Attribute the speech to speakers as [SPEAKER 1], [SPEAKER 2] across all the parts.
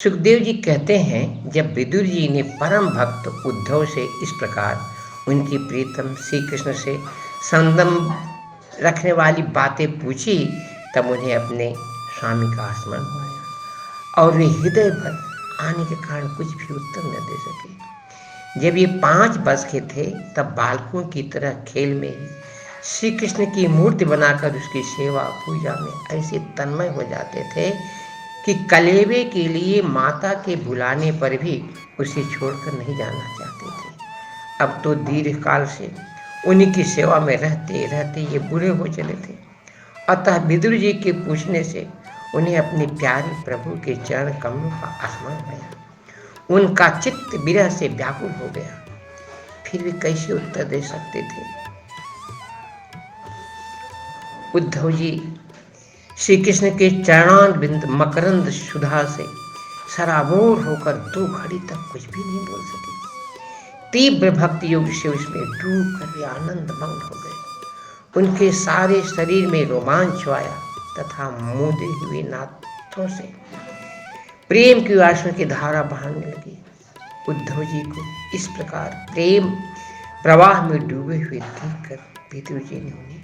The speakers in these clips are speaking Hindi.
[SPEAKER 1] सुखदेव जी कहते हैं, जब विदुर जी ने परम भक्त उद्धव से इस प्रकार उनकी प्रीतम श्री कृष्ण से संबंध रखने वाली बातें पूछी, तब उन्हें अपने स्वामी का स्मरण हुआ और वे हृदय भर आने के कारण कुछ भी उत्तर न दे सके। जब ये 5 वर्ष के थे, तब बालकों की तरह खेल में ही श्री कृष्ण की मूर्ति बनाकर उसकी सेवा पूजा में ऐसे तन्मय हो जाते थे कि कलेवे के लिए माता के बुलाने पर भी उसे छोड़कर नहीं जाना चाहते थे। अब तो दीर्घ काल से उन्हीं की सेवा में रहते रहते ये बूढ़े हो चले थे। अतः विदुर जी के पूछने से उन्हें अपने प्यारे प्रभु के चरण कमलों का स्मरण आया। उनका चित्त विरह से व्याकुल हो गया। फिर वे कैसे उत्तर दे सकते थे। उद्धव जी श्री कृष्ण के चरणारविंद मकरंद सुधा से सराबोर होकर 2 घड़ी तक कुछ भी नहीं बोल सके। तीव्र भक्ति योग से उसमें डूब कर वे आनंद मग्न हो गए। उनके सारे शरीर में रोमांच आया तथा मूंदे हुए नाथों से प्रेम की आंसुओं की धारा बहाने लगी। उद्धव जी को इस प्रकार प्रेम प्रवाह में डूबे हुए देखकर विदुर जी ने उन्हें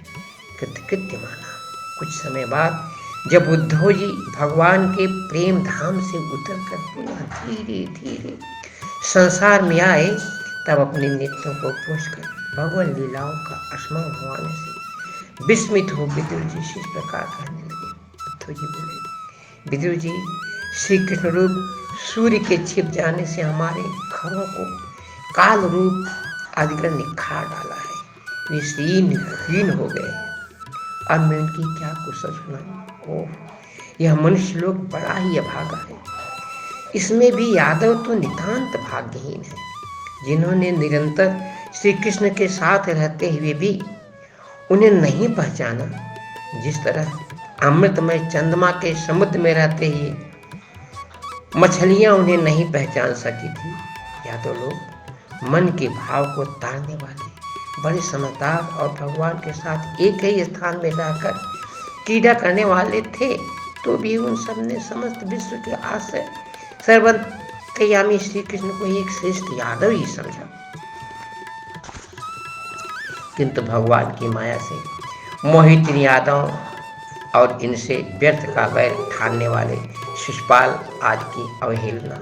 [SPEAKER 1] कृतकृत्य माना। कुछ समय बाद जब उद्धव जी भगवान के प्रेम धाम से उतरकर पुनः धीरे धीरे संसार में आए, तब अपने नेत्रों को पोंछकर भगवान लीलाओं का स्मरण होने से विस्मित हो विदुर जी से इस प्रकार कहने लगे। उद्धव जी बोले, विदुर जी, श्री कृष्ण रूप सूर्य के छिप जाने से हमारे घरों को काल रूप आदिकर ने खा डाला है। वे हीन हो गए। अब मैं उनकी क्या कुशल सुनाऊं। ओह, यह मनुष्य लोग बड़ा ही अभागा है। इसमें भी यादव तो नितांत भाग्यहीन है, जिन्होंने निरंतर श्री कृष्ण के साथ रहते हुए भी उन्हें नहीं पहचाना। जिस तरह अमृतमय चंद्रमा के समुद्र में रहते ही मछलियां उन्हें नहीं पहचान सकी थी। यादव लोग मन के भाव को ताड़ने वाले बड़े समझदार और भगवान के साथ एक ही स्थान में रहकर क्रीड़ा करने वाले थे, तो भी उन सब ने समस्त विश्व के आश्रय सर्वंतर्यामी श्री कृष्ण को एक श्रेष्ठ यादव ही समझा। किंतु भगवान की माया से मोहित यादव और इनसे व्यर्थ का वैर ठानने वाले शिशुपाल आज की अवहेलना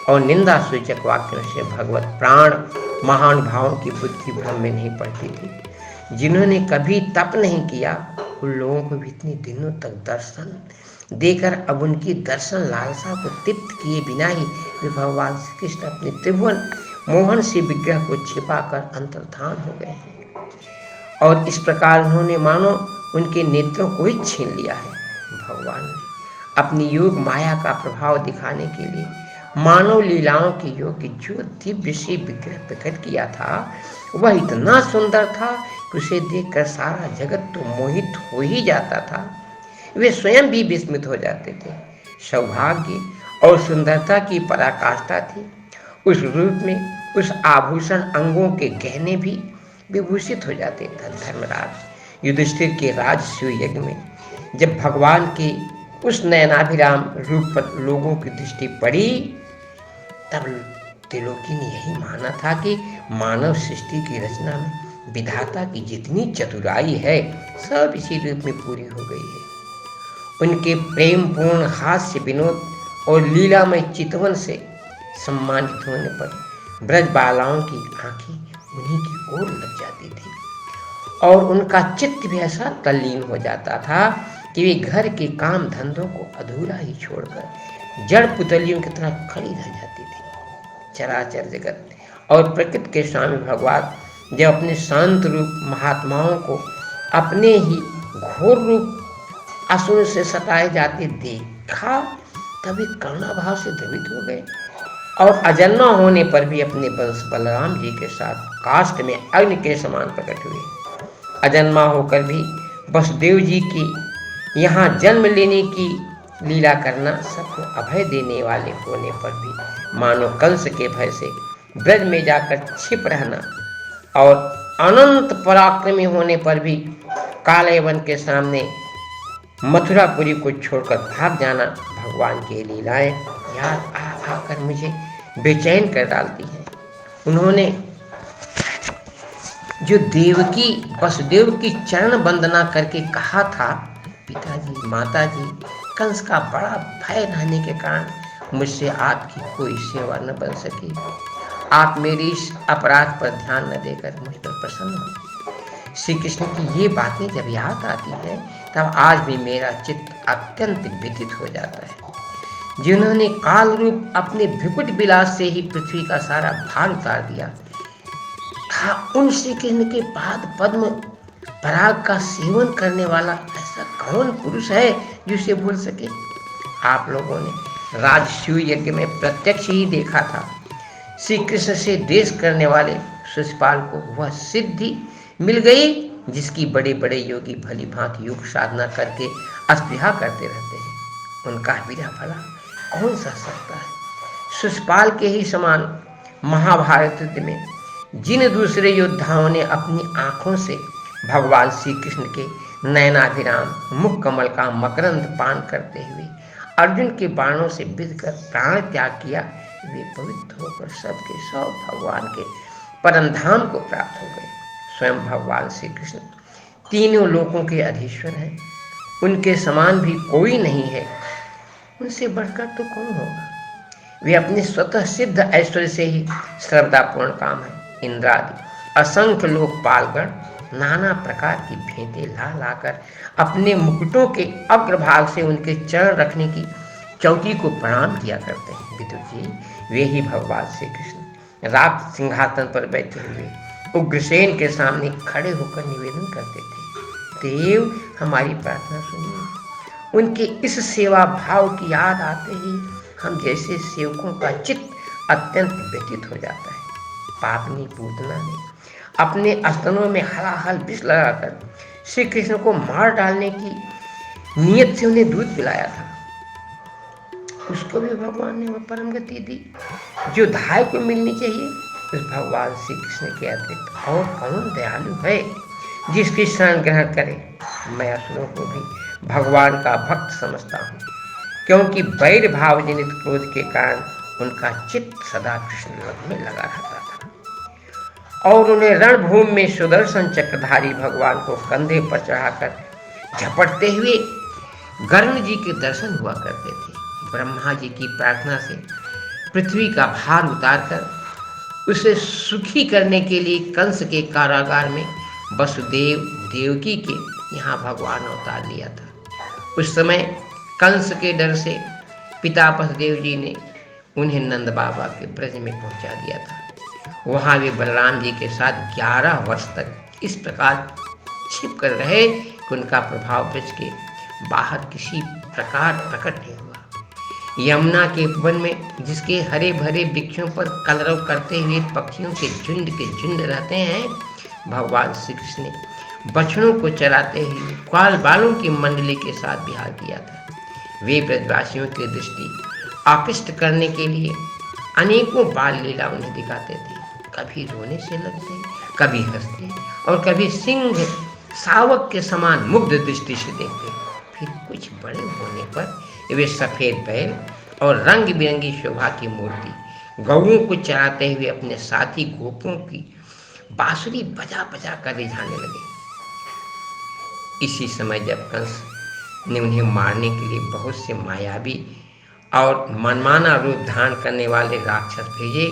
[SPEAKER 1] और निंदा सूचक वाक्यों से भगवत प्राण महान भावों की बुद्धि भ्रम में नहीं पड़ती थी। जिन्होंने कभी तप नहीं किया, उन लोगों को भी इतने दिनों तक दर्शन देकर अब उनकी दर्शन लालसा को तृप्त किए बिना ही वे भगवान श्री कृष्ण अपने त्रिभुवन मोहन से विग्रह को छिपाकर अंतर्धान हो गए हैं और इस प्रकार उन्होंने मानो उनके नेत्रों को ही छीन लिया है। भगवान ने अपनी योग माया का प्रभाव दिखाने के लिए मानव लीलाओं के योग्य जो दिव्य से विग्रह प्रकट किया था, वह इतना सुंदर था कि उसे देखकर सारा जगत तो मोहित हो ही जाता था। वे स्वयं भी विस्मित हो जाते थे। सौभाग्य और सुंदरता की पराकाष्ठा थी। उस रूप में उस आभूषण अंगों के गहने भी विभूषित हो जाते थे। धर्मराज युधिष्ठिर के राजसूय यज्ञ में जब भगवान के उस नयनाभिराम रूप पर लोगों की दृष्टि पड़ी, तब त्रिलोकी ने यही माना था कि मानव सृष्टि की रचना में विधाता की जितनी चतुराई है, सब इसी रूप में पूरी हो गई है। उनके प्रेमपूर्ण हास्य विनोद और लीलामय चितवन से सम्मानित होने पर ब्रज बालाओं की आंखें उन्हीं की ओर लग जाती थी और उनका चित्त भी ऐसा तल्लीन हो जाता था कि वे घर के काम धंधों को अधूरा ही छोड़कर जड़ पुतलियों की तरह खड़ी रह जाती थी। चराचर जगत और प्रकृति के स्वामी भगवान जब अपने शांत रूप महात्माओं को अपने ही घोर रूप असुर से सताए जाते देखा, तभी करुणा भाव से द्रवित हो गए और अजन्मा होने पर भी अपने वंश बलराम जी के साथ काष्ठ में अग्नि के समान प्रकट हुए। अजन्मा होकर भी वसुदेव जी की यहाँ जन्म लेने की लीला करना, सबको अभय देने वाले होने पर भी मानो कंस के भय से ब्रज में जाकर छिप रहना और अनंत पराक्रमी होने पर भी कालयवन के सामने मथुरापुरी को छोड़कर भाग जाना भगवान की लीलाएं याद आकर मुझे बेचैन कर डालती है। उन्होंने जो देवकी वसुदेव की चरण वंदना करके कहा था, पिताजी माताजी, कंस का बड़ा भय रहने के कारण मुझसे आपकी कोई सेवा न बन सकी। आप मेरी इस अपराध पर ध्यान न देकर मुझ पर प्रसन्न हो। श्री कृष्ण की ये बातें जब याद आती है तब आज भी मेरा चित्त अत्यंत व्यथित हो जाता है। जिन्होंने काल रूप अपने भ्रिकुट विलास से ही पृथ्वी का सारा भार उतार दिया था, उन श्री कृष्ण के पाद पद्म पराग का सेवन करने वाला ऐसा कौन पुरुष है जो उसे भूल सके। आप लोगों ने राजसूय यज्ञ में प्रत्यक्ष ही देखा था। श्री कृष्ण से द्वेष करने वाले शिशुपाल को वह सिद्धि मिल गई जिसकी बड़े बड़े योगी भली भांति योग साधना करके अस्पृहा करते रहते हैं। उनका बिना भला कौन सा सकता है। शिशुपाल के ही समान महाभारत युद्ध में जिन दूसरे योद्धाओं ने अपनी आंखों से भगवान श्री कृष्ण के नयनाभिराम मुख कमल का मकरंद पान करते हुए अर्जुन के बाणों से बिधकर प्राण त्याग किया, वे पवित्र होकर सबके सब भगवान के परमधाम को प्राप्त हो गए। स्वयं भगवान श्री कृष्ण तीनों लोकों के अधीश्वर हैं। उनके समान भी कोई नहीं है, उनसे बढ़कर तो कौन होगा। वे अपने स्वतः सिद्ध ऐश्वर्य से ही श्रद्धापूर्ण काम है। इंद्रादि असंख्य लोकपालगण नाना प्रकार की भेंटें ला लाकर अपने मुकुटों के अग्रभाग से उनके चरण रखने की चौकी को प्रणाम किया करते हैं। विदुर जी, वे ही भगवान श्री कृष्ण राज सिंहासन पर बैठे हुए उग्रसेन के सामने खड़े होकर निवेदन करते थे, देव हमारी प्रार्थना सुनिए। उनके इस सेवा भाव की याद आते ही हम जैसे सेवकों का चित्त अत्यंत व्यतीत हो जाता है। पापनी पूतना ने अपने स्तनों में हलाहल विष लगाकर श्री कृष्ण को मार डालने की नियत से उन्हें दूध पिलाया था। उसको भी भगवान ने वह परम गति दी जो धाय को मिलनी चाहिए। उस भगवान श्री कृष्ण के अतिरिक्त और कौन दयालु है जिसकी शरण ग्रहण करे। मैं असुरों को भी भगवान का भक्त समझता हूँ, क्योंकि वैर भाव जनित क्रोध के कारण उनका चित्त सदा कृष्ण में लगा रहता था और उन्हें रणभूमि में सुदर्शन चक्रधारी भगवान को कंधे पर चढ़ाकर झपटते हुए गरुण जी के दर्शन हुआ करते थे। ब्रह्मा जी की प्रार्थना से पृथ्वी का भार उतारकर उसे सुखी करने के लिए कंस के कारागार में वसुदेव देवकी के यहाँ भगवान अवतार लिया था। उस समय कंस के डर से पिता वसुदेव जी ने उन्हें नंद बाबा के ब्रज में पहुंचा दिया था। वहाँ वे बलराम जी के साथ 11 वर्ष तक इस प्रकार छिप कर रहे कि उनका प्रभाव ब्रज के बाहर किसी प्रकार प्रकट नहीं हुआ। यमुना के वन में जिसके हरे भरे वृक्षों पर कलरव करते हुए पक्षियों के झुंड रहते हैं, भगवान श्री कृष्ण ने बछड़ों को चराते हुए ग्वाल बालों की मंडली के साथ विहार किया था। वे ब्रजवासियों की दृष्टि आकृष्ट करने के लिए अनेकों बाल लीला उन्हें दिखाते थे। कभी रोने से लगते, कभी हंसते और कभी सिंह सावक के समान मुग्ध दृष्टि से देखते। फिर कुछ बड़े होने पर वे सफेद बैल और रंग बिरंगी शोभा की मूर्ति गौओं को चराते हुए अपने साथी गोपों की बांसुरी बजा बजा कर रिझाने लगे। इसी समय जब कंस ने उन्हें मारने के लिए बहुत से मायावी और मनमाना रूप धारण करने वाले राक्षस भेजे,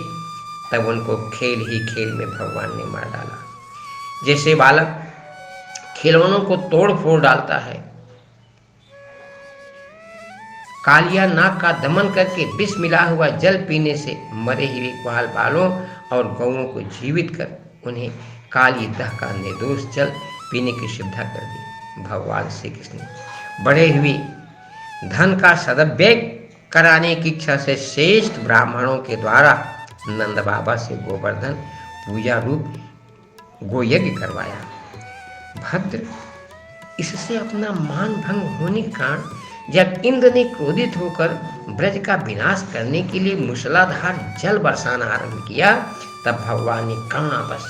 [SPEAKER 1] तब उनको खेल ही खेल में भगवान ने मार डाला। जैसे बालक खिलौनों को तोड़ फोड़ डालता है, कालिया नाग का दमन करके विष मिला हुआ जल पीने से मरे हुए ग्वाल बालों और गौओं को जीवित कर उन्हें काली दह का निर्दोष जल पीने की सुविधा कर दी। भगवान श्री कृष्ण बढ़े हुए धन का सदुपयोग कराने की इच्छा से श्रेष्ठ ब्राह्मणों के द्वारा नंद बाबा से गोवर्धन पूजा रूप गोयज्ञ करवाया। भद्र, इससे अपना मान भंग होने के कारण जब इंद्र ने क्रोधित होकर ब्रज का विनाश करने के लिए मूसलाधार जल बरसाना आरंभ किया, तब भगवान ने करुणावश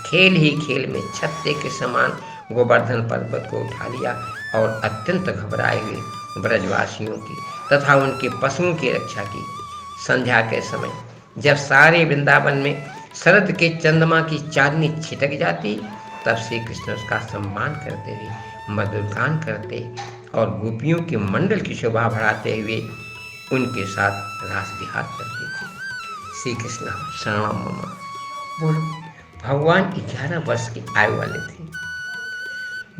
[SPEAKER 1] खेल ही खेल में छत्ते के समान गोवर्धन पर्वत को उठा लिया और अत्यंत घबराए हुए ब्रजवासियों की तथा उनके पशुओं की रक्षा की। संध्या के समय जब सारे वृंदावन में शरद के चंद्रमा की चांदनी छिटक जाती, तब श्री कृष्ण उसका सम्मान करते हुए मधुर गान करते और गोपियों के मंडल की शोभा बढ़ाते हुए उनके साथ रास विहार करते थे। श्री कृष्ण शरणम मम। बोलो, भगवान 11 वर्ष की आयु वाले थे।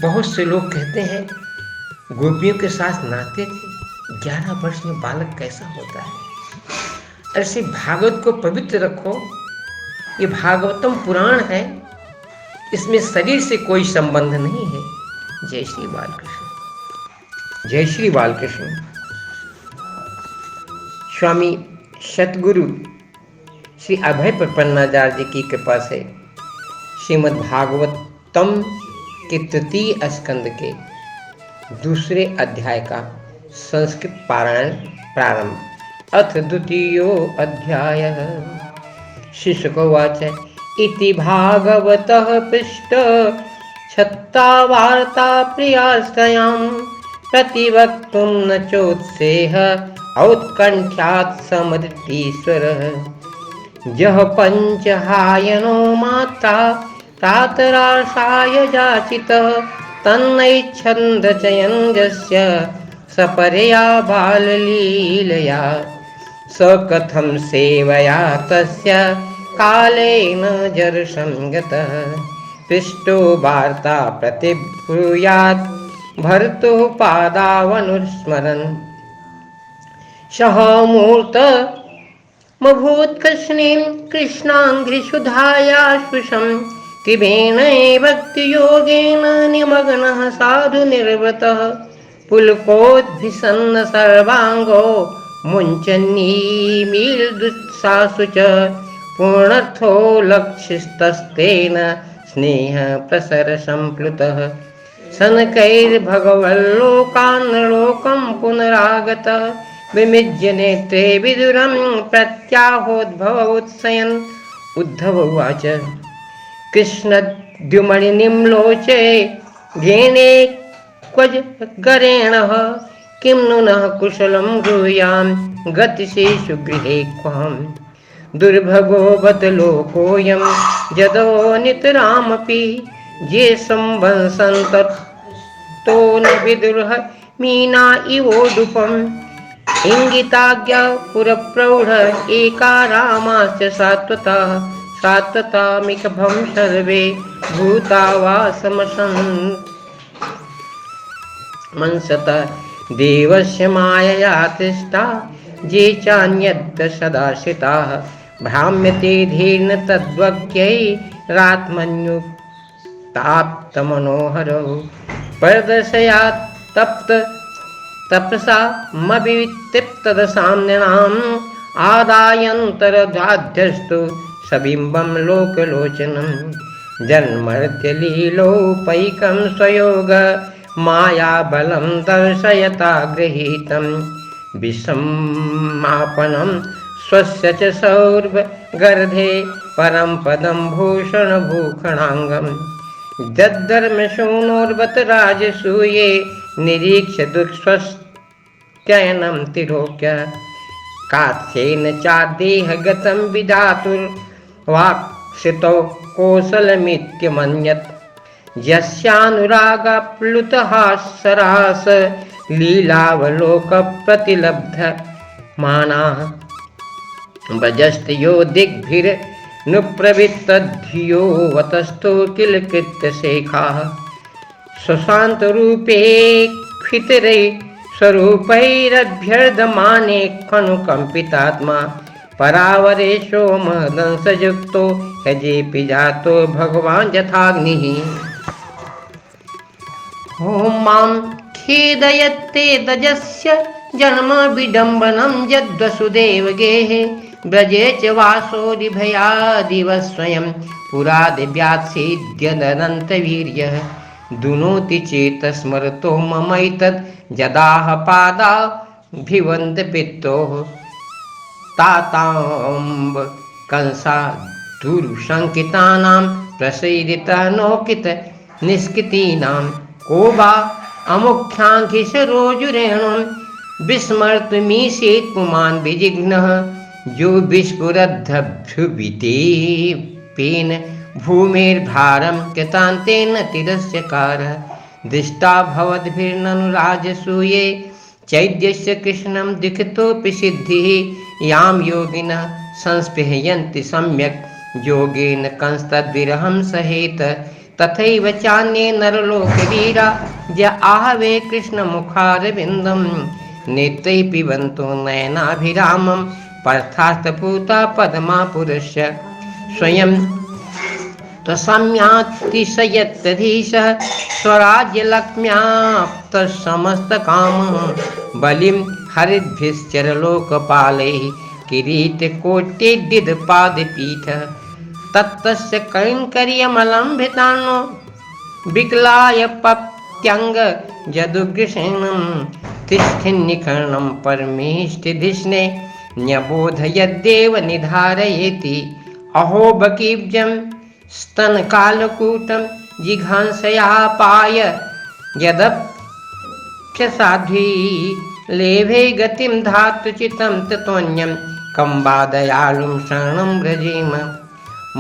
[SPEAKER 1] बहुत से लोग कहते हैं गोपियों के साथ नाचते थे। 11 वर्ष में बालक कैसा होता है? ऐसे भागवत को पवित्र रखो। ये भागवतम पुराण है, इसमें शरीर से कोई संबंध नहीं है। जय श्री बालकृष्ण, जय श्री बालकृष्ण। स्वामी सतगुरु श्री अभय प्रपन्नाचार्य जी की कृपा से श्रीमद् भागवतम के तृतीय स्कंद के दूसरे अध्याय का संस्कृत पारायण प्रारंभ। अथ द्वितीयो अध्यायः। शिशुकोवाच इति भागवतः पृष्ठ छत्ता वार्ता प्रियास्त्वयां प्रतिवक्तुं न चोत्सेह औत्कण्ठ्यात् समृद्धीश्वरः। जः पञ्चहायनो मात्रा प्रातराशाय जाचितः तन्नैच्छन्द चयञ्जस्य सपरया बाललीलया। स कथं सेवया तस्य कालेन जरसंगतः। पृष्ठो वार्ता प्रतिब्रूयात् भर्तुः पादावनुस्मरन्। सः मूर्तमभूत्कृष्णीं कृष्णाङ्घ्रिसुधायाश्वसं किमेन भक्तियोगेन निमग्नः साधु निर्वृतः। पुलकोद्भिसन्न सर्वांगो मुञ्चन्नीमीलदुत्सासु च पूर्णर्थो लक्ष्यस्तस्तेन स्नेह प्रसर संप्लुतः। सनकैर्भगवल्लोकान्लोकं पुनरागतः विमिज्य नेत्रे विदुरं प्रत्याहोद्भव उत्सयन्। उद्धव उवाच कृष्णद्युमणिनिं लोचे घेने क्वज गरेणः किं नुनः कुशलं ब्रूयां गतिशेषु गृहे क्वाम्। दुर्भगो बत लोकोऽयं जदो नितरामपि ये संवंसन्ततो न विदुरः मीना इवोडुपम्। इंगिताज्ञा पुरप्रौढ एका रामाश्च सात्वताः सात्वतामिकभं सर्वे भूतावासमंसत। देवस्य मायया तृष्टा ये चान्यत्र सदाश्रिताः भ्राम्यते धीर्न तद्वक्यैरात्मन्युक्ताप्तमनोहरौ। परदर्शयात् तप्त तपसा मवितृप्तदशां नृणाम् आदायन्तरदाध्यस्तु सबिम्बं लोकलोचनं। जन्मर्त्यलीलोपैकं स्वयोग मायाबलं दर्शयता गृहीतं। विषमापनं स्वस्य च सौर्भगर्धे परं पदं भूषणभूषणाङ्गम्। जद्धर्मशूनोर्वत राजसूये निरीक्ष्य दुःस्वस्त्ययनं तिरोक्य। कात्स्येन चादेहगतं विधातुर्वाक्सितौ कौशलमित्यमन्यत्। यस्यानुरागाप्लुतहासरास लीलावलोकप्रतिलब्धमानाः भजस्तयो दिग्भिर्नुप्रवृत्तधियो वतस्थो किल कृत्यशेखाः। स्वशान्तरूपे क्षितिरे स्वरूपैरभ्यर्धमाने खनुकम्पितात्मा। परावरेशो महदंसयुक्तो यजेऽपि जातो भगवान् यथाग्निः। ॐ मां खेदयत्ते दजस्य जन्म विडम्बनं यद्वसुदेवगेः। ब्रजे च वासोदिभयादिव स्वयं पुरा दिव्यात्सीद्यदनन्तवीर्यः। दुनोति चेत स्मरतो ममैतद् जदाह पादाभिवन्द्यपित्तोः। ताताम्ब कंसा दुरुशङ्कितानां प्रसीदितः नोकित निष्कृतीनां। को वा अमुख्याङ्घ्रिसरोजुरेणुं विस्मर्तुमीशेत् पुमान् विजिघ्नः। जो विस्फुरद्भ्युवितेपेन भूमेर्भारं कृतान्तेन तिरस्यकारः दृष्टा भवद्भिर्ननु राजसूये चैद्यस्य कृष्णं दिखतोऽपि सिद्धिः यां योगिनः संस्पृहयन्ति सम्यक् योगेन कंस्तद्विरहं सहेत तथैव चान्ये नरलोकवीरा य आहवे कृष्णमुखारविन्दं नेत्रैः पिबन्तो नयनाभिरामं पार्थास्तपूता पद्मा पुरुष्य स्वयं त्वसम्यातिशयत्यधीशः स्वराज्यलक्ष्म्याप्तसमस्तकामः बलिं हरिद्भिश्चरलोकपालैः किरीटकोटिदिदपादपीठः तत्तस्य कैङ्कर्यमलम्बितान्नो विकलाय पप्त्यङ्ग जदुग्रसेनं तिष्ठिन्निकर्णं परमेष्टिधिष्णे न्यबोधयद्देव निधारयेति अहो बकीब्जं स्तनकालकूटं जिघांसया पाय यदप्यसाध्वी लेभे गतिं धातुचितं तत्त्वन्यं कम्बादयालुं शरणं व्रजेम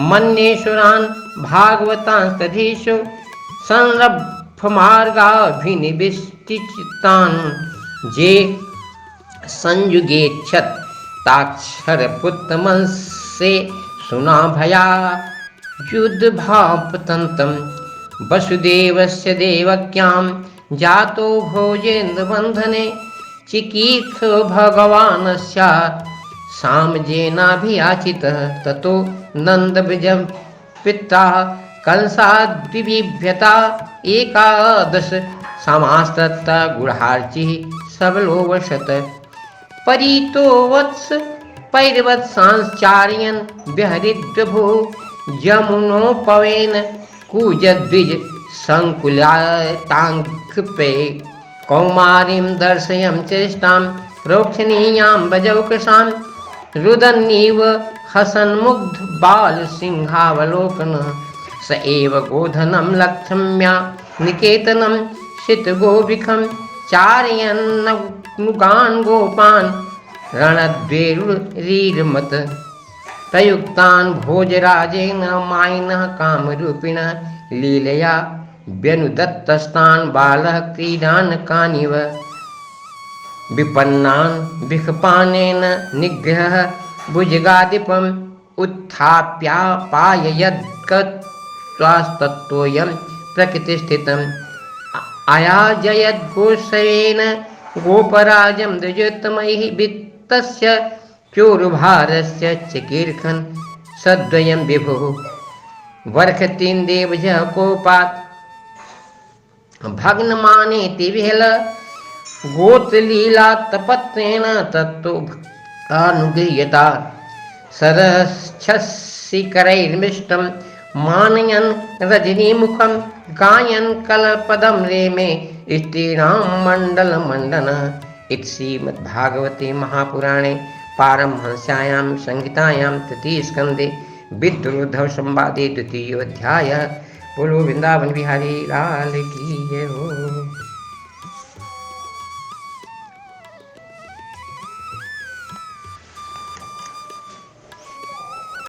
[SPEAKER 1] मन्येश्वरान् भागवतांस्तधीषु संरभ्यमार्गाभिनिविष्टिचित्तान् जे संयुगेच्छत् ताक्षरपुत्रमंसे सुनाभया युद्धभापतन्तं वसुदेवस्य देवक्यां जातो भोजेन्द्रबन्धने चिकीर्ष भगवानस्य सामजेनाभियाचितः ततो नन्दविजं पिता कंसाद्विबिभ्यता एकादश समास्तत्ता गुढार्चिः सबलोवशत परीतो वत्स पैर्वत्सांश्चार्यन् व्यहरिद्वभो यमुनोपवेन कूजद्विज सङ्कुलाताङ्कृपे कौमारीं दर्शयं चेष्टां रोक्षणीयां बजौकसां रुदन्नीव हसन्मुग्ध बालसिंहावलोकनः स एव गोधनं लक्ष्म्या निकेतनं शितगोभिखं चारयन्नुगान् गोपान् रणद्वेरुरीरमत प्रयुक्तान् भोजराजेन मायिनः कामरूपिणः लीलया व्यनुदत्तस्तान् बालः क्रीडानकानिव विपन्नान् विखपानेन निग्रहः भुजगादिपम् उत्थाप्यापाययद्गत्वास्तत्तोऽयं प्रकृतिस्थितम् अयाजयद्गोत्सवेन गोपराजं द्विजोत्तमैः वित्तस्य चोरुभारस्य चिकीर्षन् सद्वयं विभुः वर्षतीन् देवजः कोपात् भग्नमानेति विहल गोत्रलीला तपत्रेण तत्तो भक्तानुगृह्यता सरश्छसिकरैर्मिष्टं मानयन् रजनीमुखं गायन् कलपदं रेमे स्त्रीणां मण्डलमण्डनः इति श्रीमद्भागवते महापुराणे पारमहंस्यायां संहितायां तृतीयस्कन्धे विद्रोद्धव संवादे द्वितीयोऽध्यायः। बोलो वृंदावन बिहारी लाल की जय हो।